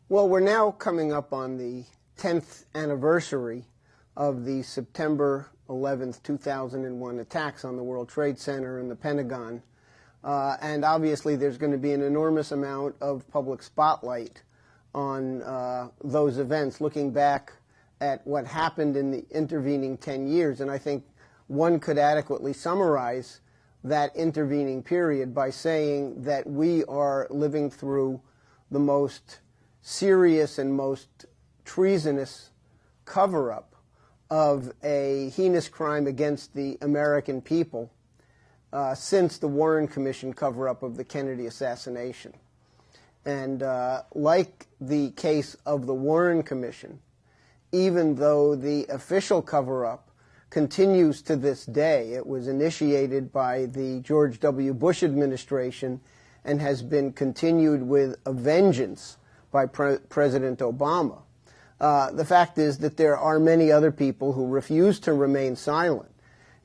Well, we're now coming up on the 10th anniversary of the September 11th, 2001 attacks on the World Trade Center and the Pentagon. And obviously there's going to be an enormous amount of public spotlight on those events, looking back at what happened in the intervening 10 years. And I think one could adequately summarize that intervening period by saying that we are living through the most serious and most treasonous cover-up of a heinous crime against the American people since the Warren Commission cover-up of the Kennedy assassination. And like the case of the Warren Commission, even though the official cover-up continues to this day, it was initiated by the George W. Bush administration and has been continued with a vengeance by President Obama. The fact is that there are many other people who refuse to remain silent,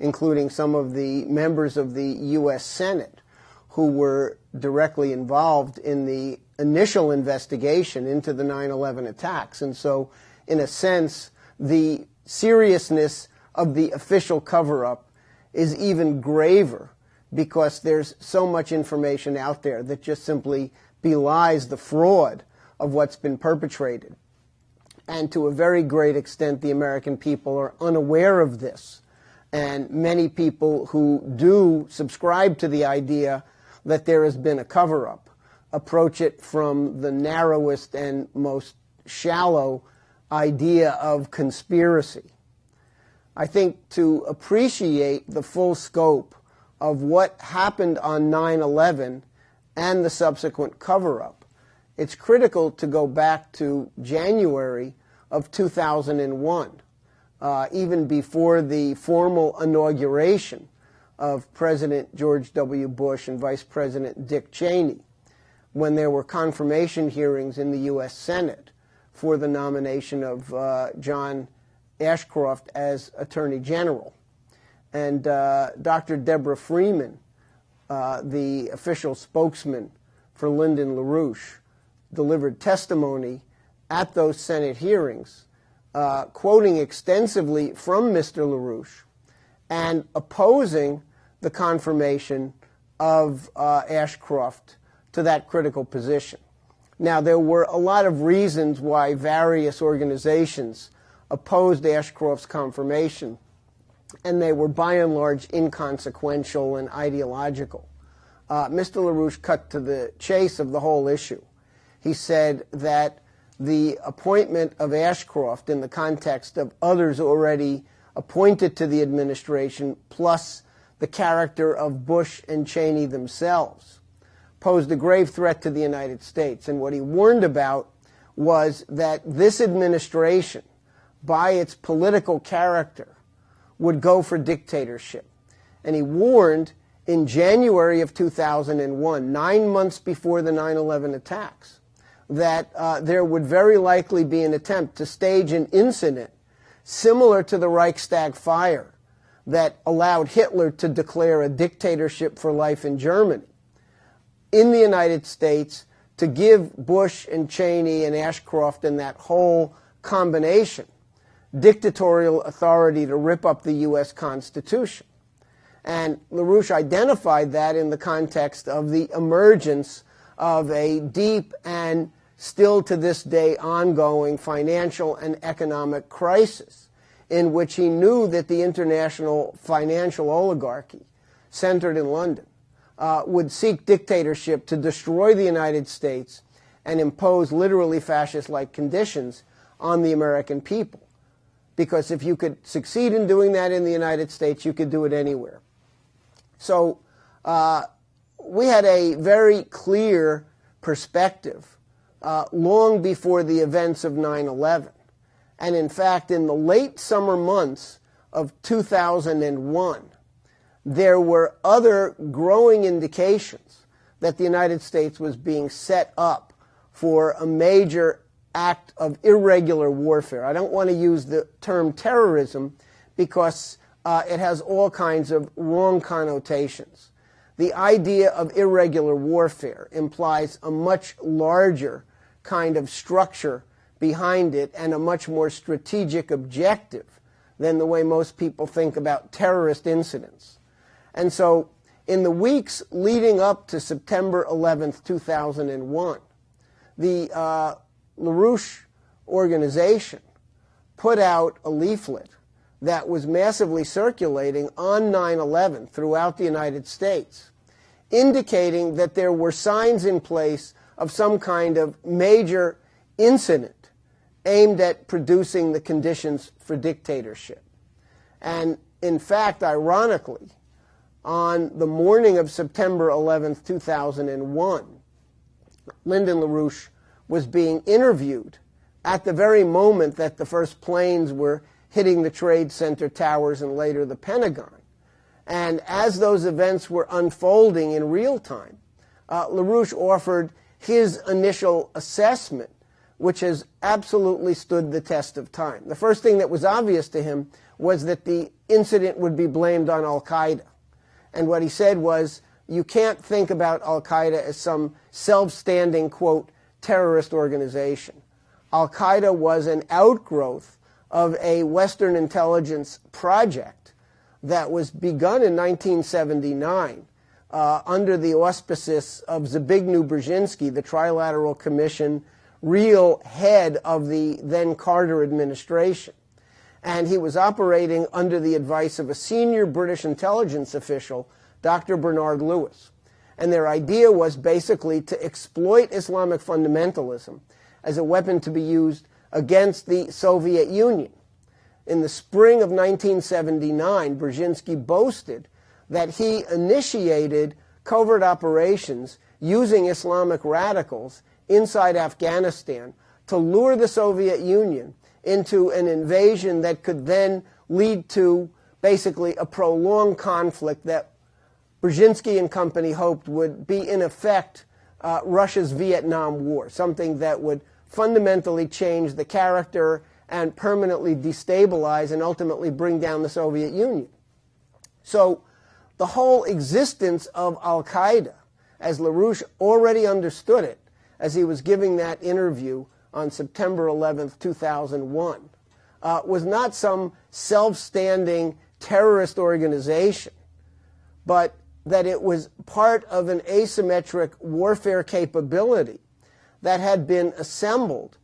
including some of the members of the U.S. Senate who were directly involved in the initial investigation into the 9/11 attacks. And so, in a sense, the seriousness of the official cover-up is even graver because there's so much information out there that just simply belies the fraud of what's been perpetrated. And to a very great extent, the American people are unaware of this. And many people who do subscribe to the idea that there has been a cover-up approach it from the narrowest and most shallow idea of conspiracy. I think to appreciate the full scope of what happened on 9/11 and the subsequent cover-up, it's critical to go back to January of 2001, even before the formal inauguration of President George W. Bush and Vice President Dick Cheney, when there were confirmation hearings in the U.S. Senate for the nomination of John Ashcroft as Attorney General. And Dr. Deborah Freeman, the official spokesman for Lyndon LaRouche, delivered testimony at those Senate hearings, quoting extensively from Mr. LaRouche and opposing the confirmation of Ashcroft to that critical position. Now, there were a lot of reasons why various organizations opposed Ashcroft's confirmation, and they were by and large inconsequential and ideological. Mr. LaRouche cut to the chase of the whole issue. He said that the appointment of Ashcroft in the context of others already appointed to the administration, plus the character of Bush and Cheney themselves, posed a grave threat to the United States. And what he warned about was that this administration, by its political character, would go for dictatorship. And he warned in January of 2001, 9 months before the 9/11 attacks, that there would very likely be an attempt to stage an incident similar to the Reichstag fire that allowed Hitler to declare a dictatorship for life in Germany in the United States, to give Bush and Cheney and Ashcroft and that whole combination dictatorial authority to rip up the U.S. Constitution. And LaRouche identified that in the context of the emergence of a deep and still to this day ongoing financial and economic crisis, in which he knew that the international financial oligarchy centered in London would seek dictatorship to destroy the United States and impose literally fascist-like conditions on the American people. Because if you could succeed in doing that in the United States, you could do it anywhere. So we had a very clear perspective long before the events of 9/11. And in fact, in the late summer months of 2001, there were other growing indications that the United States was being set up for a major act of irregular warfare. I don't want to use the term terrorism because it has all kinds of wrong connotations. The idea of irregular warfare implies a much larger kind of structure behind it and a much more strategic objective than the way most people think about terrorist incidents. And so in the weeks leading up to September 11th, 2001, the LaRouche organization put out a leaflet that was massively circulating on 9/11 throughout the United States, indicating that there were signs in place of some kind of major incident aimed at producing the conditions for dictatorship. And in fact, ironically, on the morning of September 11th, 2001, Lyndon LaRouche was being interviewed at the very moment that the first planes were hitting the Trade Center towers and later the Pentagon. And as those events were unfolding in real time, LaRouche offered his initial assessment, which has absolutely stood the test of time. The first thing that was obvious to him was that the incident would be blamed on Al-Qaeda. And what he said was, you can't think about Al-Qaeda as some self-standing, quote, terrorist organization. Al-Qaeda was an outgrowth of a Western intelligence project that was begun in 1979 under the auspices of Zbigniew Brzezinski, the Trilateral Commission, real head of the then Carter administration. And he was operating under the advice of a senior British intelligence official, Dr. Bernard Lewis. And their idea was basically to exploit Islamic fundamentalism as a weapon to be used against the Soviet Union. In the spring of 1979, Brzezinski boasted that he initiated covert operations using Islamic radicals inside Afghanistan to lure the Soviet Union into an invasion that could then lead to basically a prolonged conflict that Brzezinski and company hoped would be, in effect, Russia's Vietnam War, something that would fundamentally change the character and permanently destabilize and ultimately bring down the Soviet Union. So the whole existence of Al-Qaeda, as LaRouche already understood it, as he was giving that interview on September 11th, 2001, was not some self-standing terrorist organization, but that it was part of an asymmetric warfare capability that had been assembled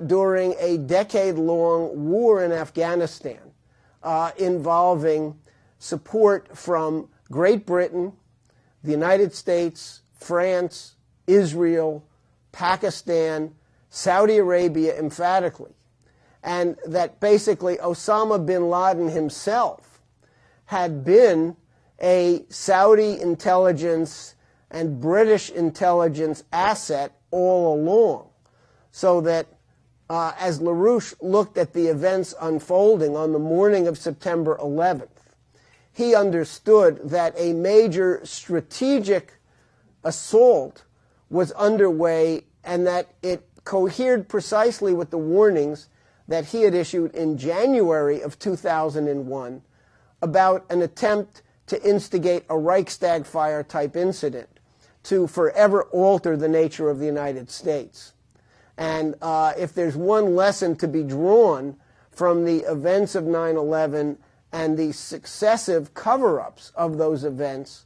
during a decade-long war in Afghanistan involving support from Great Britain, the United States, France, Israel, Pakistan, Saudi Arabia emphatically, and that basically Osama bin Laden himself had been a Saudi intelligence and British intelligence asset all along, so that as LaRouche looked at the events unfolding on the morning of September 11th, he understood that a major strategic assault was underway and that it cohered precisely with the warnings that he had issued in January of 2001 about an attempt to instigate a Reichstag fire type incident to forever alter the nature of the United States. And if there's one lesson to be drawn from the events of 9/11 and the successive cover-ups of those events,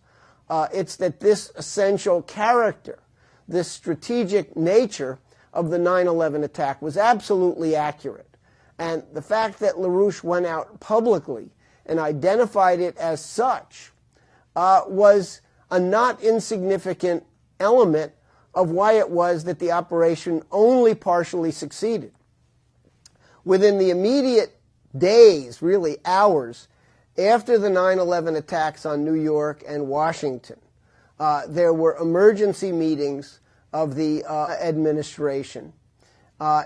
it's that this essential character, this strategic nature of the 9/11 attack was absolutely accurate. And the fact that LaRouche went out publicly and identified it as such was a not insignificant element of why it was that the operation only partially succeeded. Within the immediate days, really hours, after the 9/11 attacks on New York and Washington, there were emergency meetings of the administration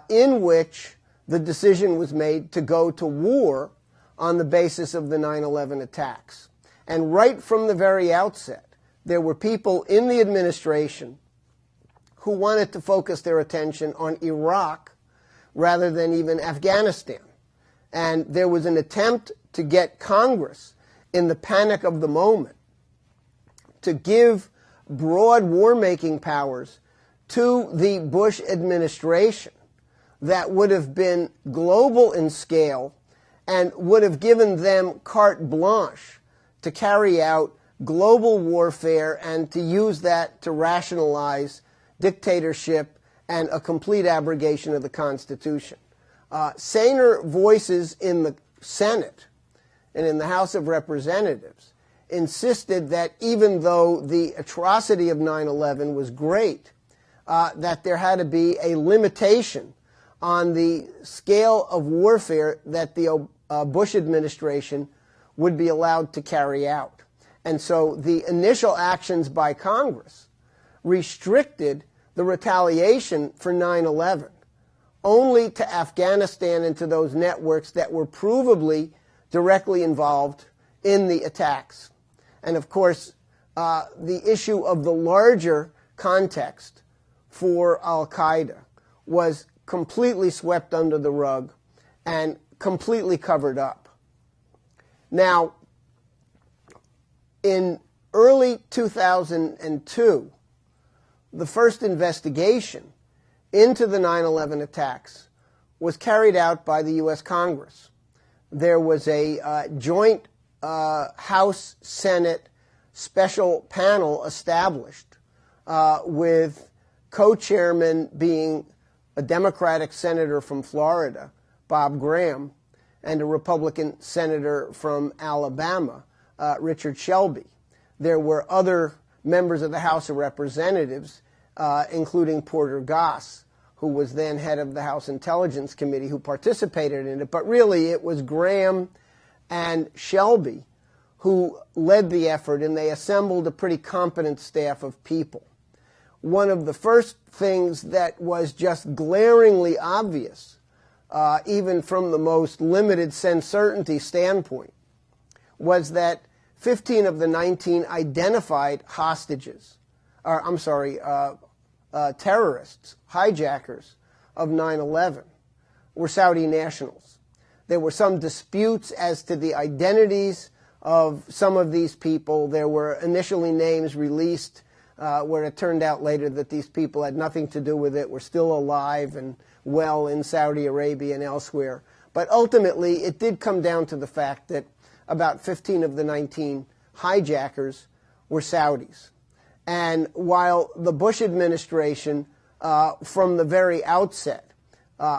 in which the decision was made to go to war on the basis of the 9/11 attacks. And right from the very outset, there were people in the administration who wanted to focus their attention on Iraq rather than even Afghanistan. And there was an attempt to get Congress, in the panic of the moment, to give broad war-making powers to the Bush administration that would have been global in scale and would have given them carte blanche to carry out global warfare and to use that to rationalize dictatorship and a complete abrogation of the Constitution. Saner voices in the Senate and in the House of Representatives insisted that even though the atrocity of 9/11 was great, that there had to be a limitation on the scale of warfare that the Bush administration would be allowed to carry out. And so the initial actions by Congress restricted the retaliation for 9/11 only to Afghanistan and to those networks that were provably directly involved in the attacks. And of course, the issue of the larger context for al-Qaeda was completely swept under the rug and completely covered up. Now, in early 2002, the first investigation into the 9/11 attacks was carried out by the U.S. Congress. There was a joint House-Senate special panel established with co-chairman being a Democratic senator from Florida, Bob Graham, and a Republican senator from Alabama, Richard Shelby. There were other members of the House of Representatives, including Porter Goss, who was then head of the House Intelligence Committee, who participated in it. But really, it was Graham and Shelby who led the effort, and they assembled a pretty competent staff of people. One of the first things that was just glaringly obvious, even from the most limited sense certainty standpoint, was that 15 of the 19 identified hostages, terrorists, hijackers of 9/11 were Saudi nationals. There were some disputes as to the identities of some of these people. There were initially names released where it turned out later that these people had nothing to do with it, were still alive and well in Saudi Arabia and elsewhere. But ultimately, it did come down to the fact that about 15 of the 19 hijackers were Saudis. And while the Bush administration, from the very outset,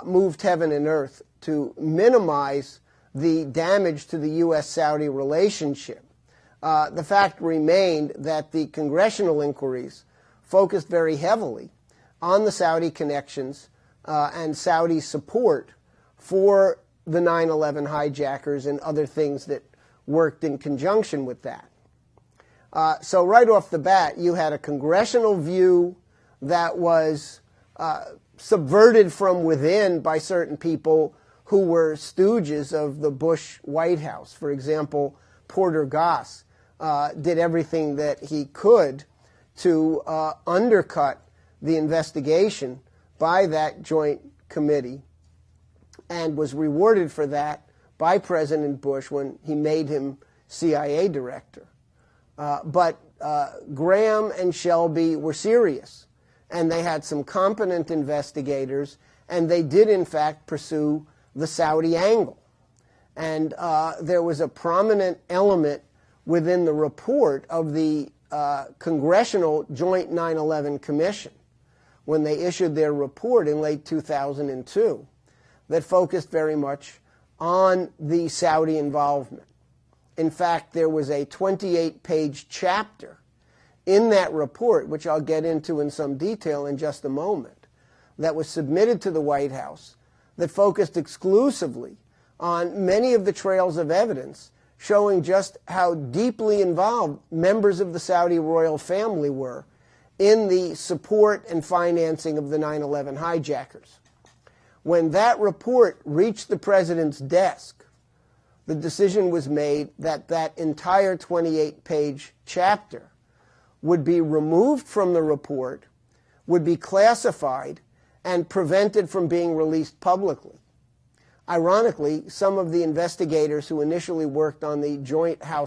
moved heaven and earth to minimize the damage to the U.S.-Saudi relationship, the fact remained that the congressional inquiries focused very heavily on the Saudi connections and Saudi support for the 9/11 hijackers and other things that worked in conjunction with that. So right off the bat, you had a congressional view that was subverted from within by certain people who were stooges of the Bush White House. For example, Porter Goss did everything that he could to undercut the investigation by that joint committee and was rewarded for that by President Bush when he made him CIA director. But Graham and Shelby were serious, and they had some competent investigators, and they did, in fact, pursue the Saudi angle. And there was a prominent element within the report of the Congressional Joint 9/11 Commission when they issued their report in late 2002 that focused very much on the Saudi involvement. In fact, there was a 28-page chapter in that report, which I'll get into in some detail in just a moment, that was submitted to the White House that focused exclusively on many of the trails of evidence showing just how deeply involved members of the Saudi royal family were in the support and financing of the 9/11 hijackers. When that report reached the president's desk, the decision was made that that entire 28-page chapter would be removed from the report, would be classified, and prevented from being released publicly. Ironically, some of the investigators who initially worked on the Joint House